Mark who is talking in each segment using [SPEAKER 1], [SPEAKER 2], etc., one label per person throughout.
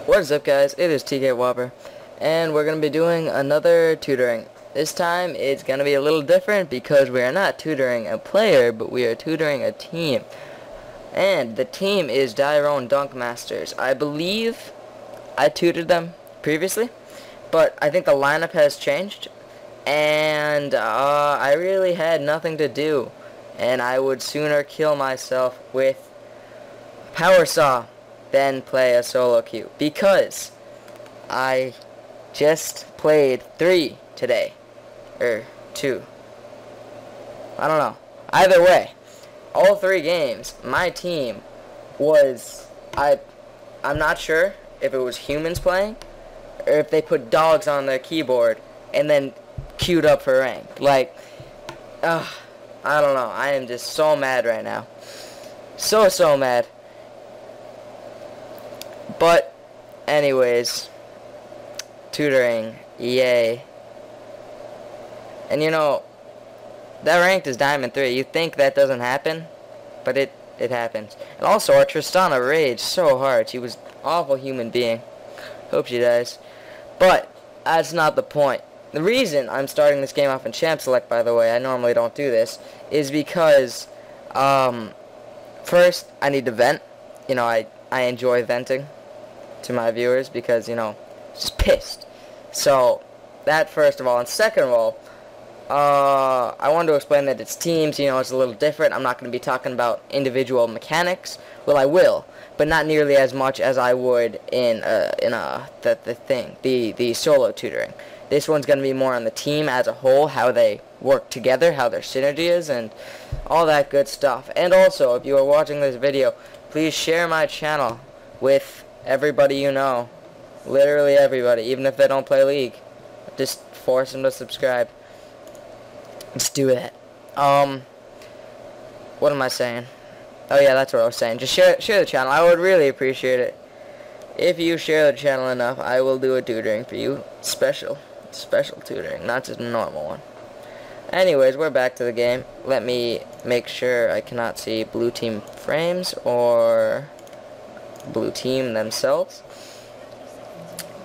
[SPEAKER 1] What is up, guys? It is TK Whopper, and we're going to be doing another tutoring. This time it's going to be a little different because we are not tutoring a player, but we are tutoring a team. And the team is Tyrone Dunk Masters. I believe I tutored them previously, but I think the lineup has changed, and I really had nothing to do, and I would sooner kill myself with Power Saw than play a solo queue, because I just played 3 today, or 2, I don't know. Either way, all 3 games, my team was, I'm not sure if it was humans playing, or if they put dogs on their keyboard and then queued up for rank. Like, I don't know. I am just so mad right now. So mad. But, anyways, tutoring, yay. And you know, that ranked is Diamond 3. You think that doesn't happen, but it happens. And also, our Tristana raged so hard. She was an awful human being. Hope she dies. But, that's not the point. The reason I'm starting this game off in Champ Select, by the way, I normally don't do this, is because, first, I need to vent. You know, I enjoy venting to my viewers because, you know, just pissed. So, that first of all. And second of all, I wanted to explain that it's teams, you know, it's a little different. I'm not going to be talking about individual mechanics. Well, I will, but not nearly as much as I would in the solo tutoring. This one's going to be more on the team as a whole, how they work together, how their synergy is, and all that good stuff. And also, if you are watching this video, please share my channel with everybody you know. Literally everybody, even if they don't play League. Just force them to subscribe. Let's do that. What am I saying? Oh yeah, that's what I was saying. Just share the channel. I would really appreciate it. If you share the channel enough, I will do a tutoring for you. Special tutoring, not just a normal one. Anyways, we're back to the game. Let me make sure I cannot see blue team frames or blue team themselves.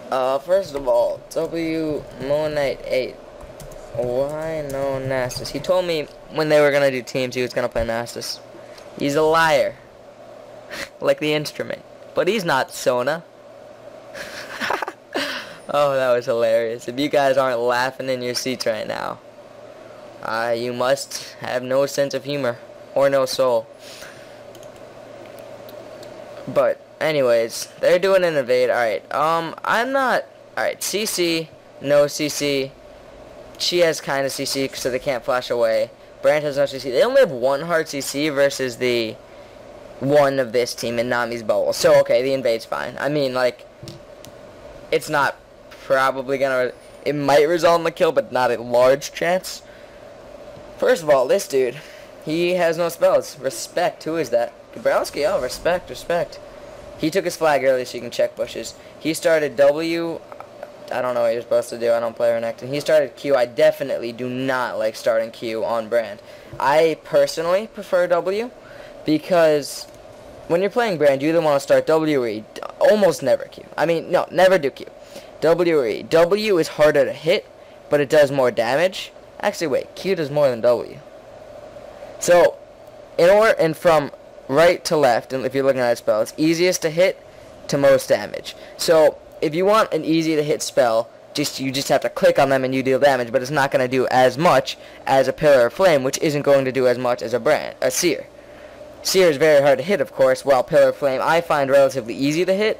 [SPEAKER 1] First of all, W Moon Knight 8. Why no Nastus? He told me when they were gonna do teams he was gonna play Nastus. He's a liar. Like the instrument. But he's not Sona. Oh, that was hilarious. If you guys aren't laughing in your seats right now, you must have no sense of humor or no soul. But anyways, they're doing an invade. Alright, I'm not... Alright, CC, no CC. She has kind of CC, so they can't flash away. Brand has no CC. They only have 1 hard CC versus the 1 of this team in Nami's bubble. So, okay, the invade's fine. I mean, like, it's not probably gonna... It might result in the kill, but not a large chance. First of all, this dude, he has no spells. Respect. Who is that? Gabrowski. Oh, respect. He took his flag early so you can check bushes. He started W. I don't know what you're supposed to do. I don't play Renekton. He started Q. I definitely do not like starting Q on Brand. I personally prefer W because when you're playing Brand, you either want to start W or E. Almost never Q. I mean, no, never do Q. W or E. W is harder to hit, but it does more damage. Actually, wait. Q does more than W. So, and from right to left, and if you're looking at that spell, it's easiest to hit to most damage. So, if you want an easy to hit spell, you just have to click on them and you deal damage, but it's not going to do as much as a Pillar of Flame, which isn't going to do as much as a Seer. Seer is very hard to hit, of course, while Pillar of Flame I find relatively easy to hit,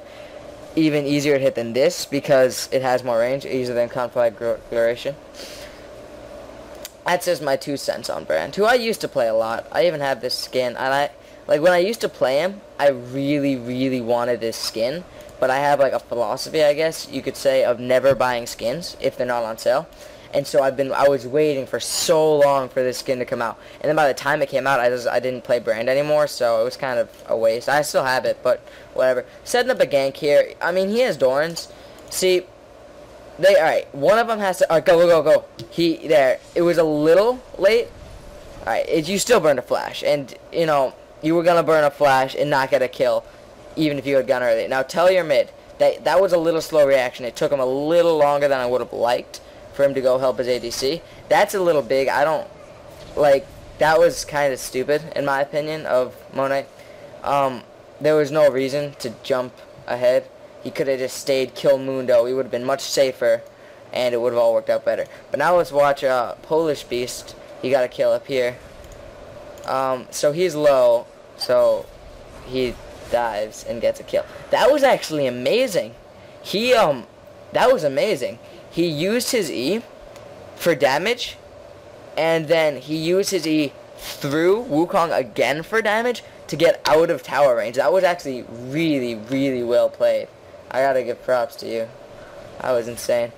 [SPEAKER 1] even easier to hit than this, because it has more range, easier than Conflagration. That's just my 2 cents on Brand, who I used to play a lot. I even have this skin, and like when I used to play him, I really wanted this skin, but I have like a philosophy, I guess you could say, of never buying skins if they're not on sale. And so I was waiting for so long for this skin to come out. And then by the time it came out, I didn't play Brand anymore, so it was kind of a waste. I still have it, but whatever. Setting up a gank here. I mean, he has Dorans. See, alright, one of them has to, alright, go. There. It was a little late. Alright, you still burned a flash. And, you know, you were going to burn a flash and not get a kill, even if you had gone early. Now, tell your mid That was a little slow reaction. It took him a little longer than I would have liked for him to go help his ADC. That's a little big. I don't like. That was kind of stupid in my opinion of Monet. There was no reason to jump ahead. He could have just stayed, kill Mundo. He would have been much safer, and it would have all worked out better. But now let's watch Polish Beast. He got a kill up here. So he's low, so he dives and gets a kill. That was actually amazing. That was amazing. He used his E for damage, and then he used his E through Wukong again for damage to get out of tower range. That was actually really, really well played. I gotta give props to you. That was insane.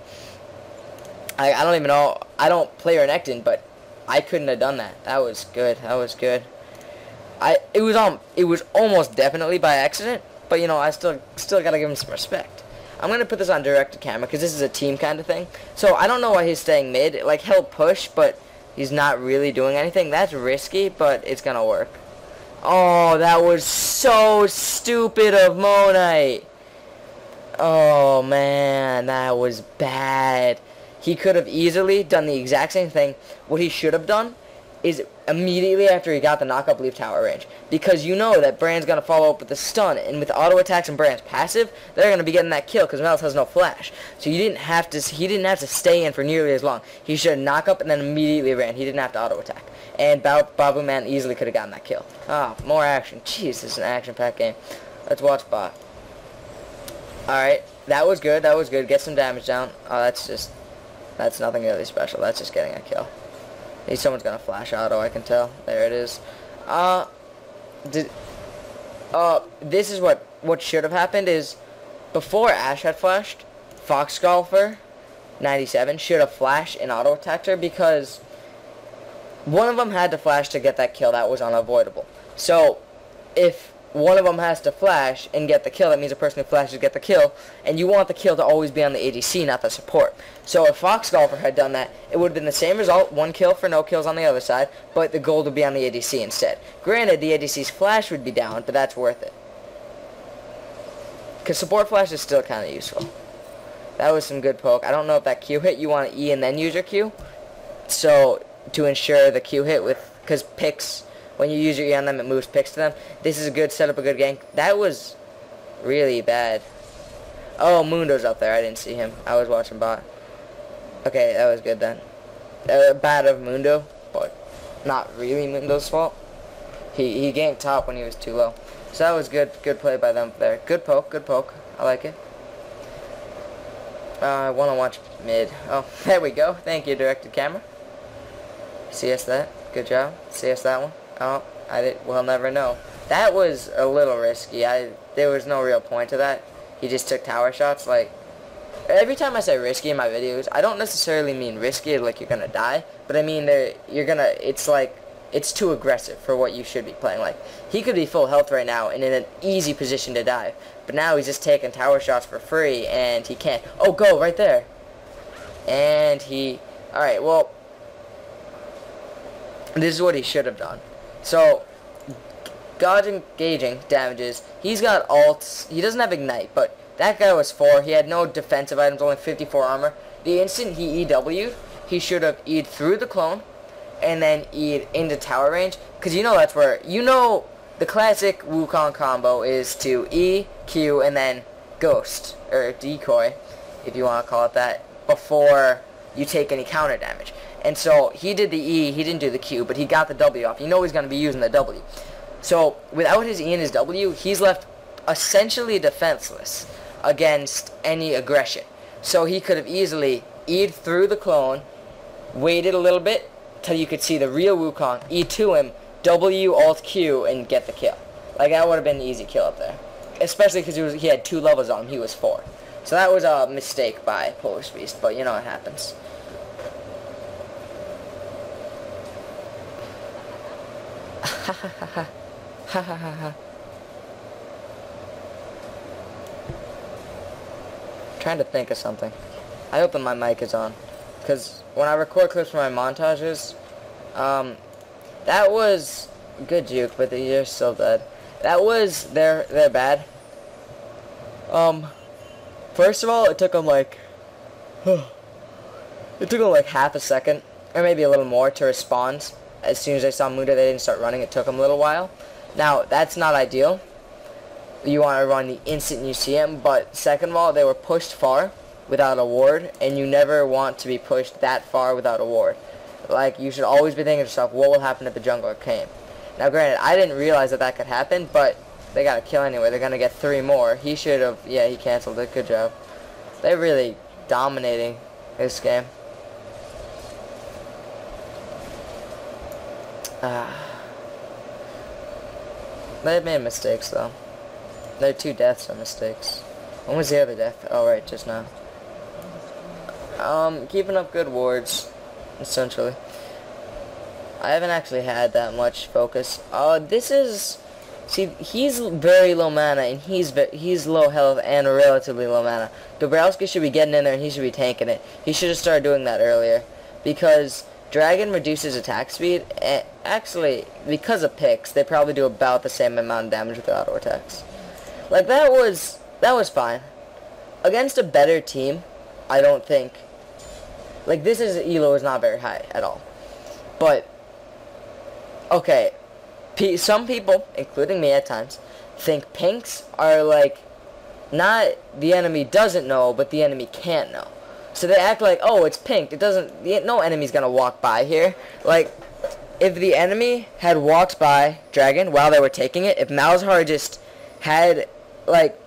[SPEAKER 1] I don't even know. I don't play Renekton, but I couldn't have done that. That was good. That was good. It was almost definitely by accident, but you know, I still gotta give him some respect. I'm gonna put this on directed camera because this is a team kind of thing. So I don't know why he's staying mid. Like he'll push, but he's not really doing anything. That's risky, but it's gonna work. Oh, that was so stupid of Monite. Oh man, that was bad. He could have easily done the exact same thing. What he should have done is immediately after he got the knockup, leave tower range. Because you know that Brand's going to follow up with the stun. And with auto attacks and Brand's passive, they're going to be getting that kill because Melis has no flash. So he didn't have to stay in for nearly as long. He should knock up and then immediately ran. He didn't have to auto attack. And Babu Man easily could have gotten that kill. Ah, more action. Jeez, this is an action-packed game. Let's watch bot. Alright, that was good. That was good. Get some damage down. Oh, that's nothing really special. That's just getting a kill. Someone's gonna flash auto, I can tell. There it is. This is what should have happened is before Ashe had flashed, Fox Golfer 97 should have flashed and auto attacked her because one of them had to flash to get that kill. That was unavoidable. So if one of them has to flash and get the kill, that means the person who flashes get the kill, and you want the kill to always be on the ADC, not the support. So if Fox Golfer had done that, it would have been the same result, one kill for no kills on the other side, but the gold would be on the ADC instead. Granted, the ADC's flash would be down, but that's worth it. Because support flash is still kind of useful. That was some good poke. I don't know if that Q hit, you want to E and then use your Q. So to ensure the Q hit with, because picks, when you use your E on them, it moves picks to them. This is a good setup, a good gank. That was really bad. Oh, Mundo's up there. I didn't see him. I was watching bot. Okay, that was good then. Bad of Mundo, but not really Mundo's fault. He ganked top when he was too low. So that was good. Good play by them there. Good poke. Good poke. I like it. I want to watch mid. Oh, there we go. Thank you, directed camera. See us that? Good job. See us that one? Oh, we'll never know. That was a little risky. There was no real point to that. He just took tower shots. Like, every time I say risky in my videos, I don't necessarily mean risky like you're gonna die, but I mean it's like, it's too aggressive for what you should be playing. Like, he could be full health right now and in an easy position to dive, but now he's just taking tower shots for free and he can't. Oh, go right there. And alright, well, this is what he should have done. So, God's engaging damages. He's got ults. He doesn't have ignite, but that guy was 4. He had no defensive items, only 54 armor. The instant he EW'd, he should have E'd through the clone and then E'd into tower range. Because you know that's where, the classic Wukong combo is to E, Q, and then ghost, or decoy, if you want to call it that, before you take any counter damage. And so he did the E, he didn't do the Q, but he got the W off. You know he's going to be using the W. So without his E and his W, he's left essentially defenseless against any aggression. So he could have easily E'd through the clone, waited a little bit till you could see the real Wukong, E to him, W, Alt, Q, and get the kill. Like, that would have been an easy kill up there. Especially because he had 2 levels on him, he was 4. So that was a mistake by Polish Beast, but you know it happens. Ha ha ha ha. Ha ha ha ha. Trying to think of something. I hope that my mic is on. Because when I record clips for my montages, that was good juke, but you're still dead. That was, they're bad. First of all, it took him like half a second, or maybe a little more, to respond. As soon as they saw Mundo, they didn't start running. It took them a little while. Now, that's not ideal. You want to run the instant you see him, but second of all, they were pushed far without a ward, and you never want to be pushed that far without a ward. Like, you should always be thinking to yourself, what will happen if the jungler came? Now, granted, I didn't realize that that could happen, but they got a kill anyway. They're going to get 3 more. He should have, yeah, he canceled it. Good job. They're really dominating this game. They made mistakes, though. Their 2 deaths are mistakes. When was the other death? Oh, right, just now. Keeping up good wards, essentially. I haven't actually had that much focus. This is... See, he's very low mana, and he's low health and relatively low mana. Dabrowski should be getting in there, and he should be tanking it. He should have started doing that earlier. Because Dragon reduces attack speed, and actually, because of picks, they probably do about the same amount of damage with their auto attacks. Like, that was fine. Against a better team, I don't think... Like, this is... Elo is not very high at all. But, okay, some people, including me at times, think pinks are, like, not the enemy doesn't know, but the enemy can't know. So they act like, oh, it's pink. It doesn't... No enemy's gonna walk by here. Like, if the enemy had walked by Dragon while they were taking it, if Malzahar just had, like...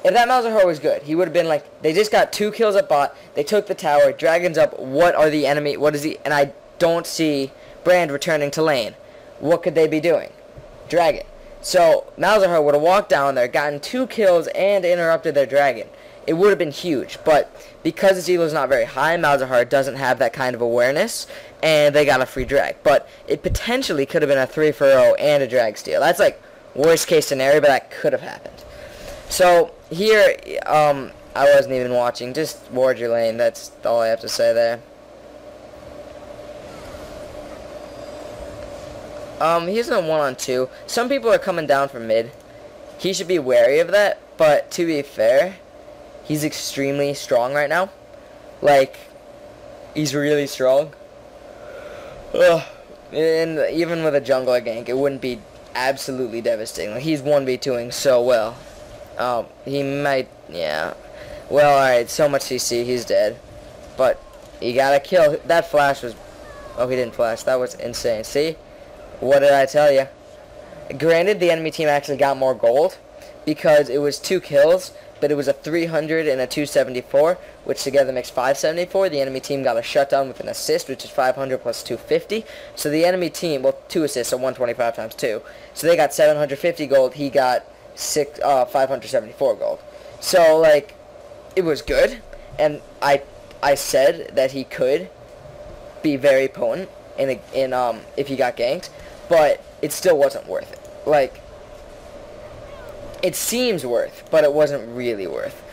[SPEAKER 1] If that Malzahar was good, he would have been like, they just got 2 kills at bot, they took the tower, Dragon's up, what are the enemy, what is the... And I don't see Brand returning to lane. What could they be doing? Dragon. So, Malzahar would have walked down there, gotten 2 kills, and interrupted their Dragon. It would have been huge, but because his elo is not very high, Malzahar doesn't have that kind of awareness, and they got a free drag. But it potentially could have been a 3-for-0 and a drag steal. That's like worst case scenario, but that could have happened. So here, I wasn't even watching. Just ward your lane. That's all I have to say there. He's in a 1-on-2. Some people are coming down from mid. He should be wary of that, but to be fair, he's extremely strong right now. Like, he's really strong. Ugh. And even with a jungler gank, it wouldn't be absolutely devastating. Like, he's 1v2ing so well. He might, yeah. Well, alright, so much CC, he's dead. But, he got a kill. That flash was, oh, he didn't flash. That was insane. See? What did I tell you? Granted, the enemy team actually got more gold, because it was 2 kills, but it was a 300 and a 274, which together makes 574. The enemy team got a shutdown with an assist, which is 500 plus 250. So the enemy team, well, 2 assists, so 125 times 2. So they got 750 gold. He got 574 gold. So, like, it was good. And I said that he could be very potent if he got ganked, but it still wasn't worth it. Like, it seems worth, but it wasn't really worth.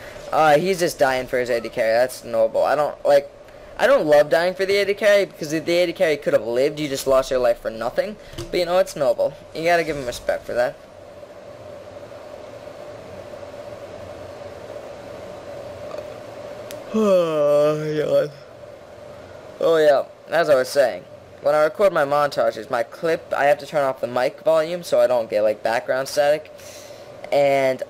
[SPEAKER 1] He's just dying for his AD carry. That's noble. I don't love dying for the AD carry, because if the AD carry could have lived, you just lost your life for nothing. But, you know, it's noble. You gotta give him respect for that. Oh, God. Oh, yeah. As I was saying, when I record my montages, my clip, I have to turn off the mic volume so I don't get, like, background static. And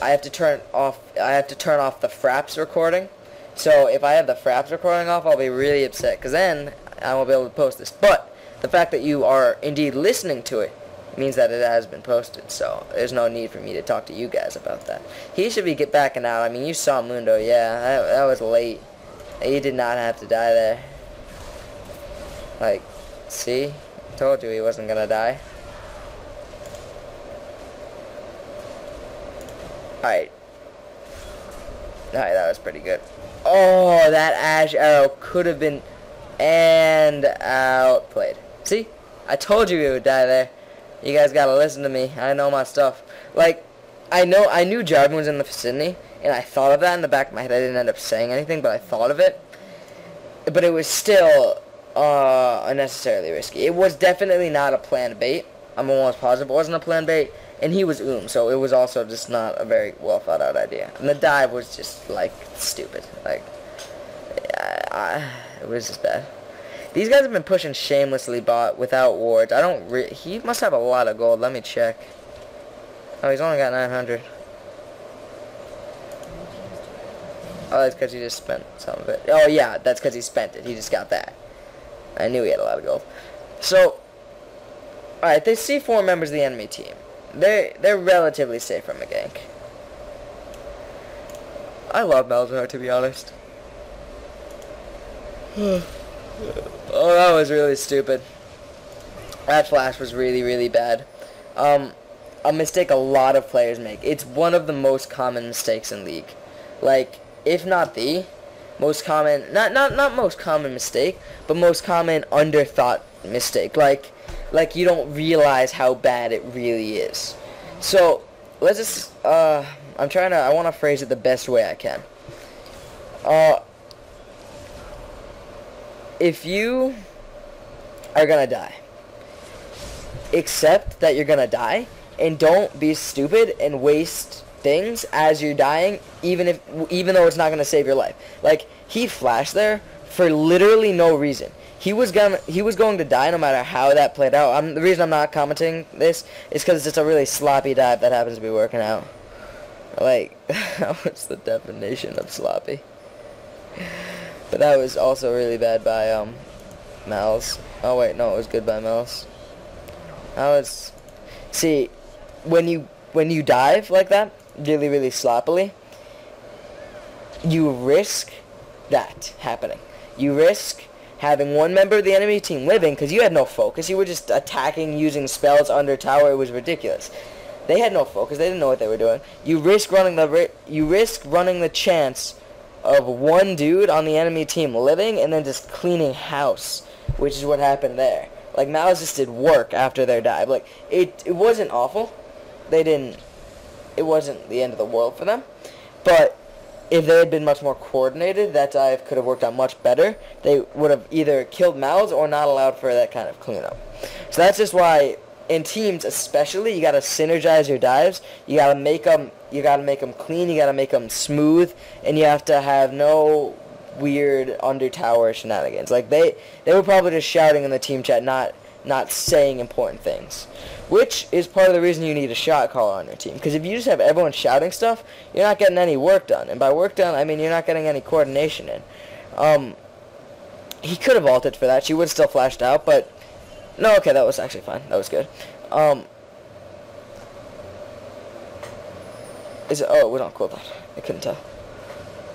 [SPEAKER 1] I have to turn off the Fraps recording. So if I have the Fraps recording off, I'll be really upset, because then I won't be able to post this. But the fact that you are indeed listening to it means that it has been posted, so there's no need for me to talk to you guys about that. He should be backing out. I mean, you saw Mundo, yeah, that was late. He did not have to die there. Like, see? Told you he wasn't gonna die. Alright. Alright, that was pretty good. Oh, that Ash arrow could have been and outplayed. See? I told you he would die there. You guys gotta listen to me. I know my stuff. Like, I knew Jarvan was in the vicinity, and I thought of that in the back of my head. I didn't end up saying anything, but I thought of it. But it was still unnecessarily risky. It was definitely not a planned bait. I'm almost positive it wasn't a planned bait. And he was so it was also just not a very well thought out idea. And the dive was just, like, stupid. Like, it was just bad. These guys have been pushing shamelessly bot without wards. He must have a lot of gold. Let me check. Oh, he's only got 900. Oh, that's because he just spent some of it. Oh, yeah, that's because he spent it. He just got that. I knew he had a lot of gold. So, alright, they see 4 members of the enemy team. They're relatively safe from a gank. I love Malzahar, to be honest. Oh, that was really stupid. That flash was really, really bad. A mistake a lot of players make. It's one of the most common mistakes in League. Like, if not the most common, not most common mistake, but most common underthought mistake. Like you don't realize how bad it really is. So, let's just, I want to phrase it the best way I can. If you are gonna die, accept that you're gonna die, and don't be stupid and waste things as you're dying, even though it's not gonna save your life. Like, he flashed there for literally no reason. He was going to die no matter how that played out. The reason I'm not commenting this is because it's a really sloppy dive that happens to be working out. Like, what's the definition of sloppy? But that was also really bad by Mal's. Oh wait, no, it was good by Mal's. See, when you dive like that, really, really sloppily, you risk that happening. You risk having one member of the enemy team living because you had no focus. You were just attacking using spells under tower. It was ridiculous. They had no focus. They didn't know what they were doing. You risk running the chance of one dude on the enemy team living and then just cleaning house, which is what happened there. Like, Mal's just did work after their dive. Like, it wasn't awful. It wasn't the end of the world for them. But if they had been much more coordinated, that dive could have worked out much better. They would have either killed Mal's or not allowed for that kind of cleanup. So that's just why, in teams especially, you gotta synergize your dives. You gotta make them clean. You gotta make them smooth, and you have to have no weird under tower shenanigans. Like, they were probably just shouting in the team chat, not saying important things, which is part of the reason you need a shot caller on your team. Because if you just have everyone shouting stuff, you're not getting any work done. And by work done, I mean you're not getting any coordination in. He could have ulted for that. She would still flashed out, but no, okay, that was actually fine. That was good. Oh, we don't call that. I couldn't tell.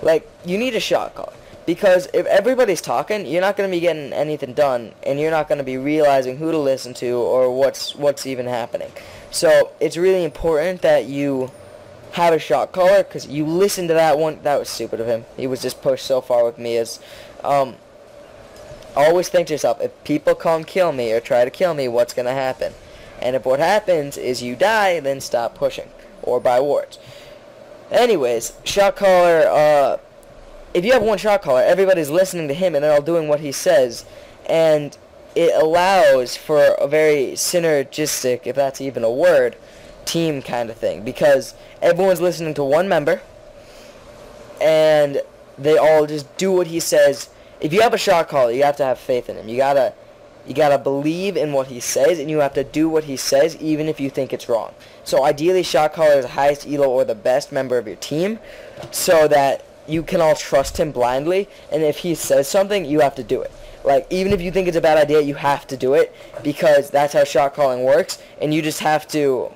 [SPEAKER 1] Like, you need a shot caller. Because if everybody's talking, you're not going to be getting anything done, and you're not going to be realizing who to listen to or what's even happening. So it's really important that you have a shot caller, because you listen to that one. That was stupid of him. He was just pushed so far with me. Always think to yourself, if people come kill me or try to kill me, what's going to happen? And if what happens is you die, then stop pushing, or buy wards. Anyways, shot caller, if you have one shot caller, everybody's listening to him and they're all doing what he says, and it allows for a very synergistic, if that's even a word, team kind of thing, because everyone's listening to one member, and they all just do what he says. If you have a shot caller, you have to have faith in him. You gotta believe in what he says, and you have to do what he says, even if you think it's wrong. So ideally, shot caller is the highest elo or the best member of your team, so that you can all trust him blindly, and if he says something, you have to do it. Like, even if you think it's a bad idea, you have to do it, because that's how shot calling works, and you just have to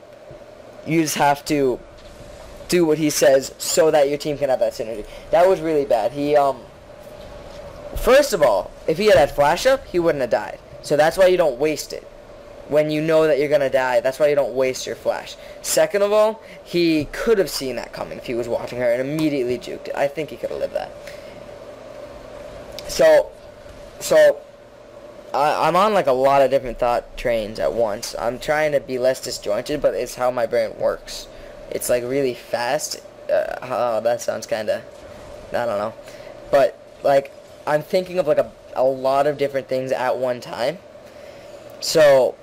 [SPEAKER 1] do what he says so that your team can have that synergy. That was really bad. He, first of all, if he had flash up, he wouldn't have died. So that's why you don't waste it. When you know that you're going to die, that's why you don't waste your flash. Second of all, he could have seen that coming if he was watching her and immediately juked it. I think he could have lived that. So I'm on like a lot of different thought trains at once. I'm trying to be less disjointed, but it's how my brain works. It's like really fast. That sounds kind of, I don't know. But like, I'm thinking of like a lot of different things at one time. So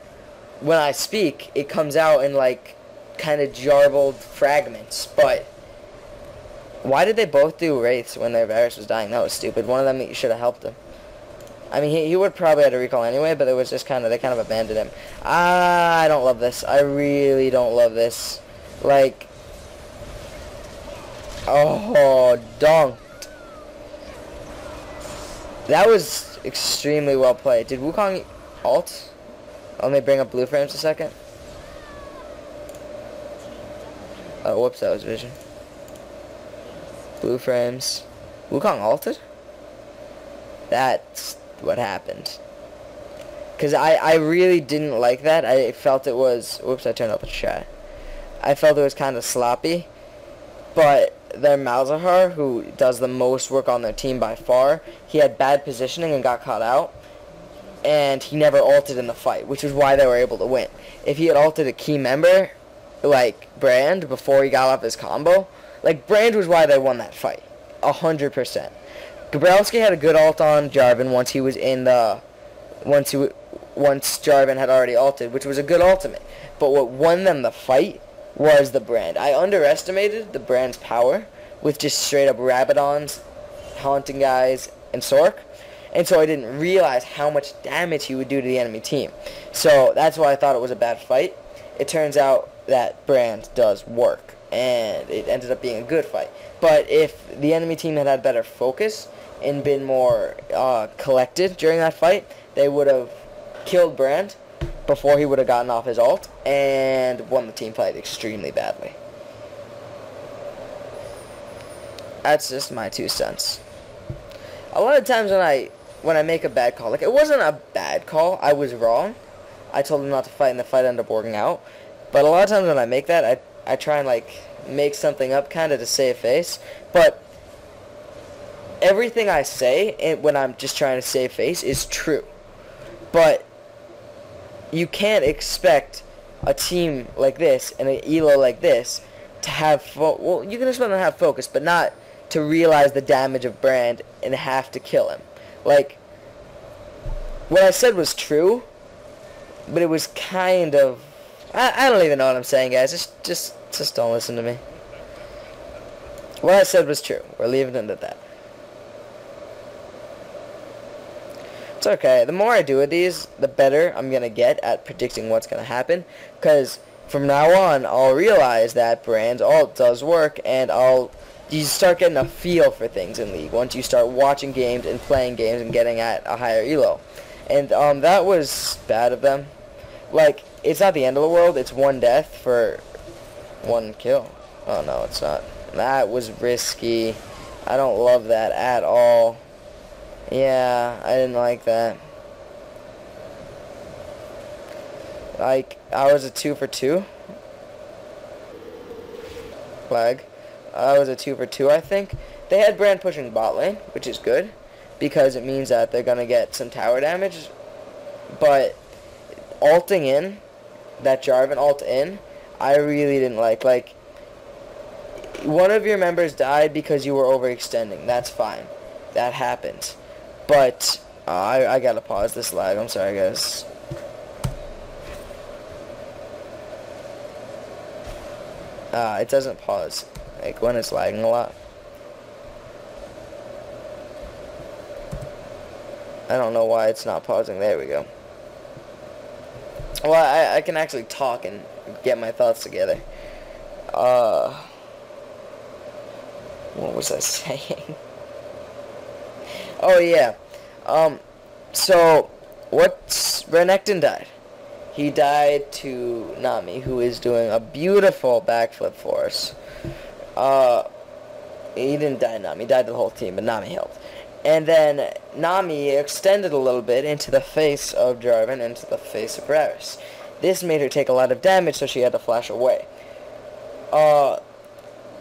[SPEAKER 1] when I speak, it comes out in like kind of jarbled fragments. But why did they both do Wraiths when their Varus was dying? That was stupid. One of them should have helped him. I mean, he would probably have to recall anyway, but it was just they kind of abandoned him. I don't love this. I really don't love this. Like, oh, donked. That was extremely well played. Did Wukong ult? Let me bring up blue frames a second. Oh, whoops, that was vision. Blue frames. Wukong ulted? That's what happened. Because I really didn't like that. I felt it was... Whoops, I turned up the chat. I felt it was kind of sloppy. But their Malzahar, who does the most work on their team by far, he had bad positioning and got caught out. And he never ulted in the fight, which is why they were able to win. If he had ulted a key member, like Brand, before he got off his combo, like Brand was why they won that fight. 100%. Gabrowski had a good ult on Jarvan once he was in the... Once Jarvan had already ulted, which was a good ultimate. But what won them the fight was the Brand. I underestimated the Brand's power with just straight up Rabadons, haunting guys, and Sork. And so I didn't realize how much damage he would do to the enemy team. So that's why I thought it was a bad fight. It turns out that Brand does work, and it ended up being a good fight. But if the enemy team had better focus and been more collected during that fight, they would have killed Brand before he would have gotten off his ult and won the team fight extremely badly. That's just my 2 cents. A lot of times when I make a bad call, like, it wasn't a bad call, I was wrong. I told him not to fight and the fight ended up working out. But a lot of times when I make that, I try and like make something up kind of to save face. But everything I say when I'm just trying to save face is true. But you can't expect a team like this and an elo like this to have well, you can expect them to have focus, but not to realize the damage of Brand and have to kill him. Like, what I said was true, but it was kind of... I don't even know what I'm saying, guys. Just don't listen to me. What I said was true. We're leaving it at that. It's okay. The more I do of these, the better I'm going to get at predicting what's going to happen. Because from now on, I'll realize that Brand's ult does work, and you start getting a feel for things in League once you start watching games and playing games and getting at a higher elo. And that was bad of them. Like, it's not the end of the world. It's 1 death for 1 kill. Oh, no, it's not. That was risky. I don't love that at all. Yeah, I didn't like that. Like, I was a 2 for 2. Flag. I was a 2 for 2, I think. They had Brand pushing bot lane, which is good, because it means that they're going to get some tower damage. But ulting in, that Jarvan ult in, I really didn't like. Like, one of your members died because you were overextending. That's fine. That happens. But I gotta pause this lag. I'm sorry, guys. It doesn't pause, like, when it's lagging a lot. I don't know why it's not pausing. There we go. Well, I can actually talk and get my thoughts together. What was I saying? Oh, yeah. So, Renekton died. He died to Nami, who is doing a beautiful backflip for us. He didn't die to Nami. He died to the whole team, but Nami helped. And then Nami extended a little bit into the face of Jarvan, into the face of Varus. This made her take a lot of damage, so she had to flash away.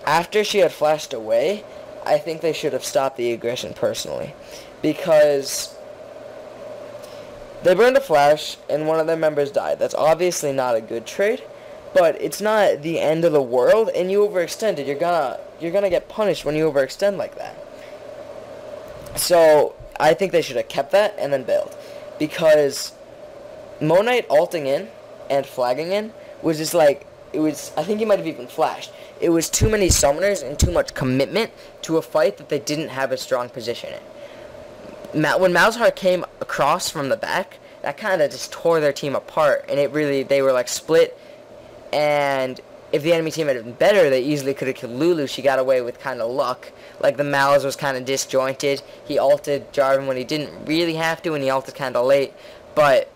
[SPEAKER 1] After she had flashed away, I think they should have stopped the aggression personally. Because they burned a flash, and one of their members died. That's obviously not a good trade, but it's not the end of the world, and you overextended. You're gonna get punished when you overextend like that. So, I think they should have kept that and then bailed. Because Moonite ulting in and flagging in was just like, I think he might have even flashed. It was too many summoners and too much commitment to a fight that they didn't have a strong position in. When Malzahar came across from the back, that kind of just tore their team apart, and they were like split, and if the enemy team had been better, they easily could have killed Lulu. She got away with kind of luck. Like, the Malz was kind of disjointed. He ulted Jarvan when he didn't really have to, and he ulted kind of late. But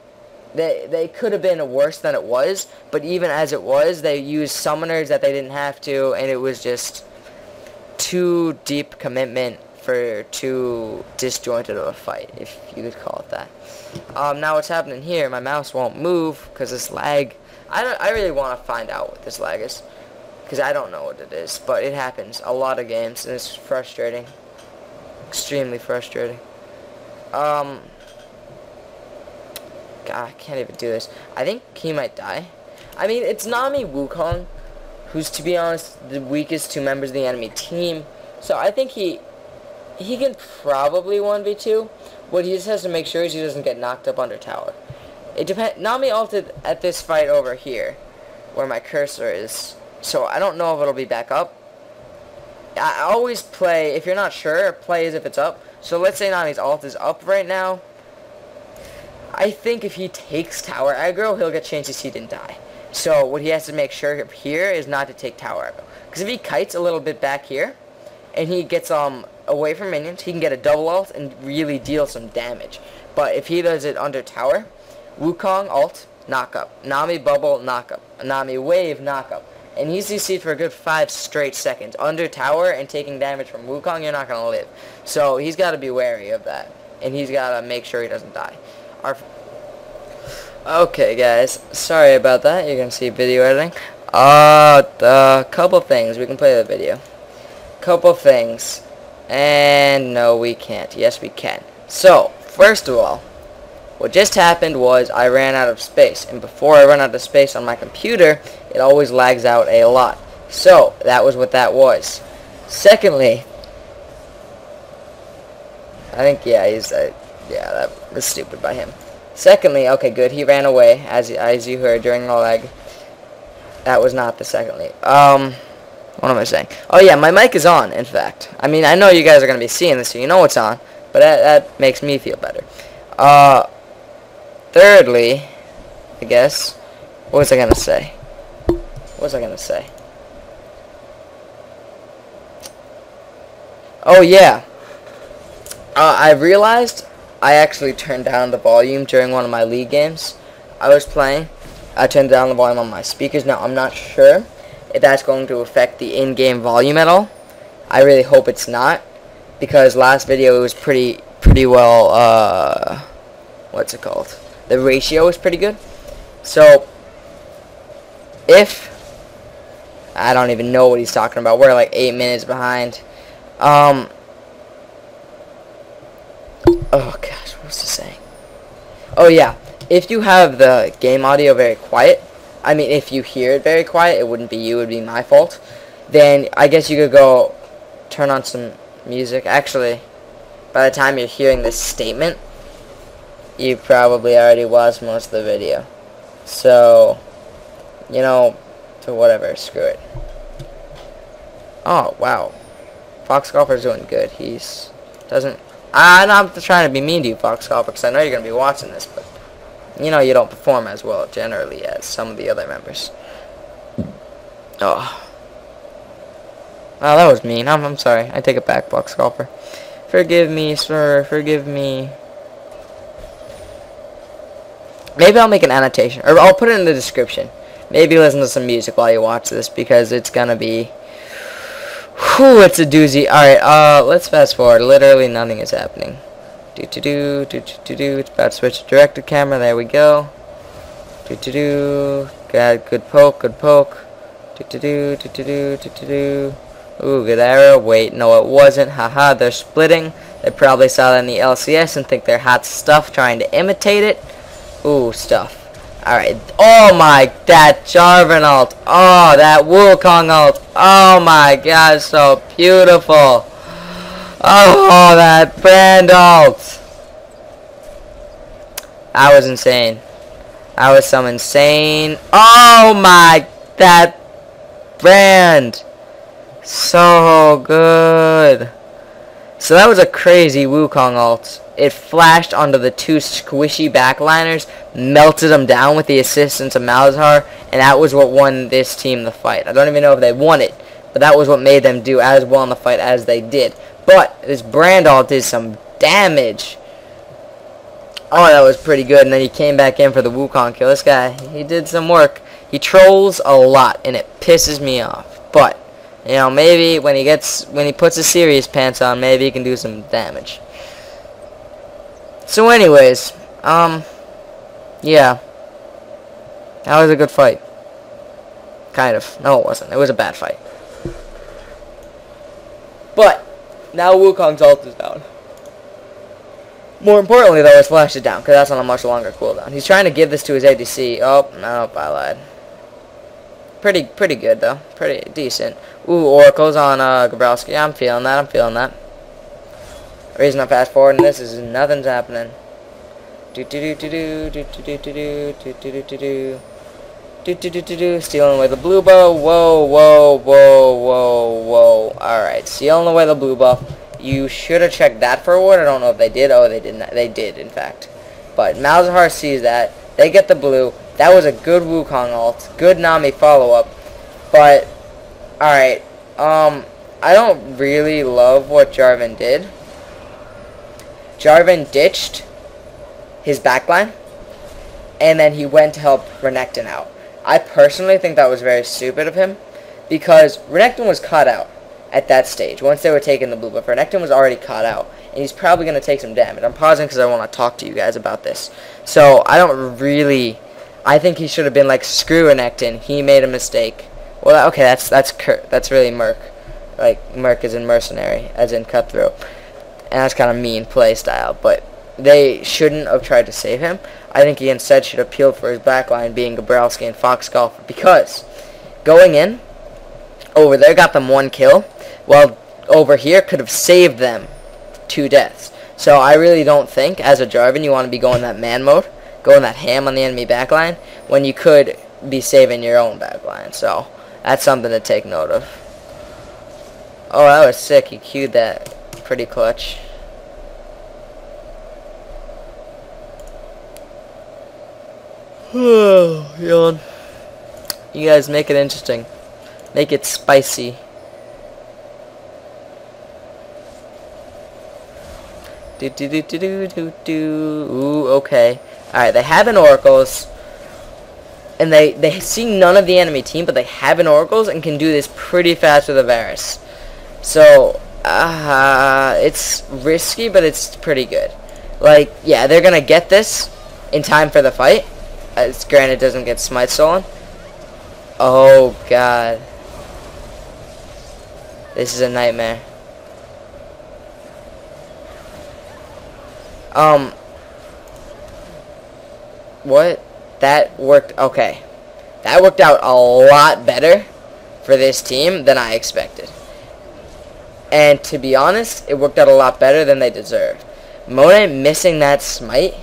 [SPEAKER 1] they could have been worse than it was. But even as it was, they used summoners that they didn't have to, and it was just too deep commitment for too disjointed of a fight, if you could call it that. Now what's happening here, my mouse won't move because this lag. I really want to find out what this lag is, because I don't know what it is, but it happens a lot of games, and it's frustrating. Extremely frustrating. God, I can't even do this. I think he might die. I mean, it's Nami Wukong, who's, to be honest, the weakest two members of the enemy team, so I think he can probably 1v2. What he just has to make sure is he doesn't get knocked up under tower. It depends. Nami ulted at this fight over here, where my cursor is. So I don't know if it'll be back up. I always play, if you're not sure, play as if it's up. So let's say Nami's ult is up right now. I think if he takes tower aggro, he'll get chances he didn't die. So what he has to make sure here is not to take tower aggro. Because if he kites a little bit back here, and he gets away from minions, he can get a double ult and really deal some damage. But if he does it under tower, Wukong ult, knock up. Nami bubble, knock up. Nami wave, knock up. And he's CC'd for a good 5 straight seconds. Under tower and taking damage from Wukong, you're not going to live. So he's got to be wary of that. And he's got to make sure he doesn't die. Okay, guys. Sorry about that. You're going to see video editing. A couple things. We can play the video. Couple things. And no, we can't. Yes, we can. So, first of all, what just happened was I ran out of space, and before I run out of space on my computer, it always lags out a lot. So, that was what that was. Secondly, I think, yeah, that was stupid by him. Secondly, okay, good, he ran away, as you heard during the lag. That was not the secondly. What am I saying? Oh yeah, my mic is on, in fact. I mean, I know you guys are going to be seeing this, so you know it's on, but that makes me feel better. Thirdly, I guess, what was I going to say? Oh, yeah. I realized I actually turned down the volume during one of my league games I was playing. I turned down the volume on my speakers. Now, I'm not sure if that's going to affect the in-game volume at all. I really hope it's not, because last video it was pretty well, what's it called? The ratio is pretty good. So, if, I don't even know what he's talking about. We're like 8 minutes behind. Oh gosh, what was he saying? Oh yeah, if you have the game audio very quiet, I mean if you hear it very quiet, it wouldn't be you, it would be my fault. Then I guess you could go turn on some music. Actually, by the time you're hearing this statement, you probably already watched most of the video. So, you know, to whatever, screw it. Oh, wow. Fox Golfer's doing good. I'm not trying to be mean to you, Fox Golfer, because I know you're going to be watching this, but, you know, you don't perform as well, generally, as some of the other members. Oh. Oh, that was mean. I'm sorry. I take it back, Fox Golfer. Forgive me, sir. Forgive me. Maybe I'll make an annotation, or I'll put it in the description. Maybe listen to some music while you watch this, because it's gonna be, whew, it's a doozy. Alright, let's fast forward. Literally nothing is happening. It's about to switch to directed camera. There we go. Got good poke, good poke. Ooh, good arrow. Wait, no it wasn't. Haha, they're splitting. They probably saw that in the LCS and think they're hot stuff, trying to imitate it. Ooh, stuff. Alright. Oh my, that Jarvan ult. Oh, that Wukong ult. Oh my god, so beautiful. Oh, that Brand ult. That was insane. That was some insane. Oh my, that brand. So good. So that was a crazy Wukong ult. It flashed onto the two squishy backliners, melted them down with the assistance of Malzahar, and that was what won this team the fight. I don't even know if they won it, but that was what made them do as well in the fight as they did. But this brand ult did some damage. Oh, that was pretty good. And then he came back in for the Wukong kill. This guy, he did some work. He trolls a lot, and it pisses me off. But, you know, maybe when he puts his serious pants on, maybe he can do some damage. So anyways, yeah. That was a good fight. Kind of. No, it wasn't. It was a bad fight. But, now Wukong's ult is down. More importantly, though, his flash is down, because that's on a much longer cooldown. He's trying to give this to his ADC. Oh, no, I lied. Pretty good, though. Pretty decent. Ooh, Oracle's on Gabrowski. I'm feeling that. I'm feeling that. Reason I fast forward, and this is nothing's happening. Stealing away the blue buff. Whoa, whoa, whoa, whoa, whoa. Alright, stealing away the blue buff. You should have checked that for a ward. I don't know if they did. Oh, they did not. They did, in fact. But Malzahar sees that. They get the blue. That was a good Wukong ult. Good Nami follow-up. But, alright. I don't really love what Jarvan did. Jarvan ditched his backline, and then he went to help Renekton out. I personally think that was very stupid of him, because Renekton was caught out at that stage. Once they were taking the blue buff, Renekton was already caught out, and he's probably going to take some damage. I'm pausing because I want to talk to you guys about this. So, I think he should have been like, screw Renekton, he made a mistake. Well, okay, that's really Merc. Like, Merc is in mercenary, as in cutthroat. And that's kind of mean play style, but they shouldn't have tried to save him. I think he instead should have peeled for his backline, being Gabrowski and Fox Golfer, because going in over there got them 1 kill, while over here could have saved them 2 deaths. So I really don't think, as a Jarvan, you want to be going that man mode, going that ham on the enemy backline, when you could be saving your own backline. So that's something to take note of. Oh, that was sick. He queued that. Pretty clutch. Yawn. You guys make it interesting. Make it spicy. Ooh, okay. Alright, they have an Oracles. And they see none of the enemy team, but they have an Oracles and can do this pretty fast with a Varus. So, it's risky, but it's pretty good. Like, yeah, they're gonna get this in time for the fight. It's granted doesn't get smite stolen. Oh, God. This is a nightmare. What? That worked, okay. That worked out a lot better for this team than I expected. And to be honest, it worked out a lot better than they deserved. Monet missing that smite?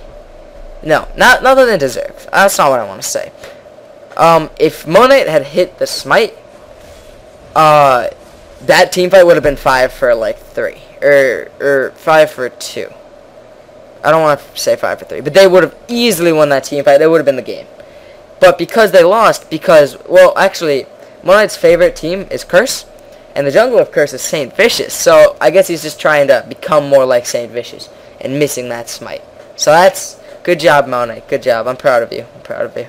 [SPEAKER 1] No, not that they deserve. That's not what I want to say. If Monet had hit the smite, that team fight would have been 5 for like 3. Or 5 for 2. I don't want to say 5 for 3. But they would have easily won that team fight. They would have been the game. But because they lost, well, actually, Monet's favorite team is Curse. And the jungle of Curse is Saint Vicious, so I guess he's just trying to become more like Saint Vicious and missing that smite. So that's good job, Monet. Good job. I'm proud of you. I'm proud of you.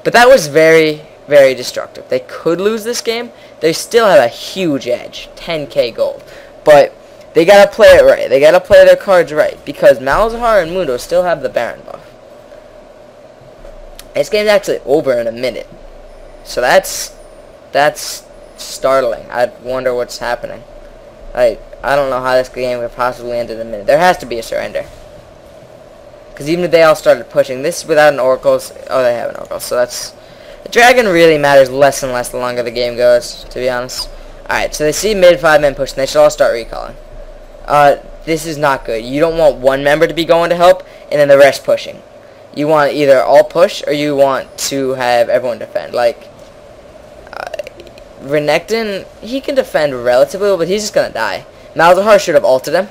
[SPEAKER 1] But that was very, very destructive. They could lose this game. They still have a huge edge, 10k gold. But they gotta play it right. They gotta play their cards right, because Malzahar and Mundo still have the Baron buff. This game's actually over in a minute, so that's startling. I wonder what's happening. I don't know how this game could possibly end in a minute. There has to be a surrender. Because even if they all started pushing, this without an Oracles, oh, they have an Oracle, so that's, the Dragon really matters less and less the longer the game goes, to be honest. Alright, so they see mid 5-man push, and they should all start recalling. This is not good. You don't want one member to be going to help, and then the rest pushing. You want either all push, or you want to have everyone defend. Like, Renekton, he can defend relatively well, but he's just gonna die. Malzahar should have ulted him.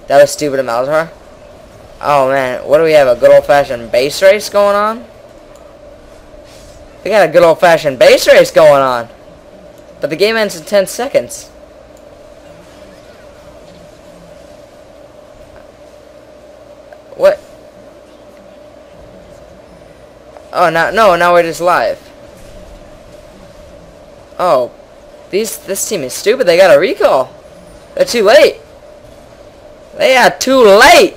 [SPEAKER 1] That was stupid of Malzahar. Oh man, what do we have? A good old-fashioned base race going on? We got a good old-fashioned base race going on. But the game ends in 10 seconds. What? Oh, now we're just live. Oh, this team is stupid. They got a recall. They're too late. They are too late.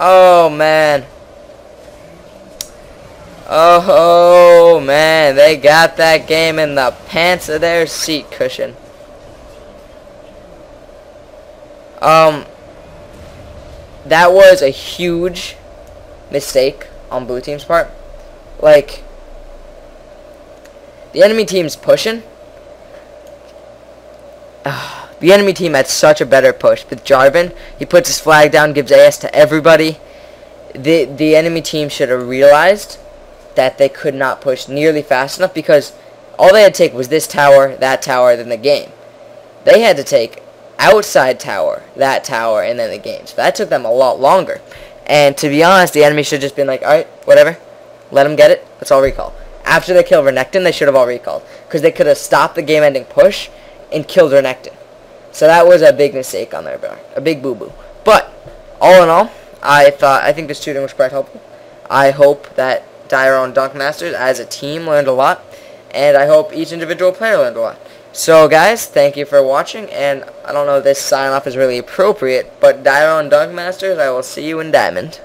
[SPEAKER 1] Oh man. Oh man, they got that game in the pants of their seat cushion. That was a huge mistake on blue team's part. Like, the enemy team's pushing. The enemy team had such a better push. With Jarvan, he puts his flag down, gives AS to everybody. The enemy team should have realized that they could not push nearly fast enough, because all they had to take was this tower, that tower, then the game. They had to take outside tower, that tower, and then the game. So that took them a lot longer. And to be honest, the enemy should have just been like, alright, whatever. Let them get it. Let's all recall. After they kill Renekton, they should have all recalled, because they could have stopped the game-ending push and killed Renekton. So that was a big mistake on their part. A big boo-boo. But, all in all, I think this tutoring was quite helpful. I hope that Dire and Dunk Masters, as a team, learned a lot. And I hope each individual player learned a lot. So, guys, thank you for watching. And I don't know if this sign-off is really appropriate, but Dire and Dunk Masters, I will see you in Diamond.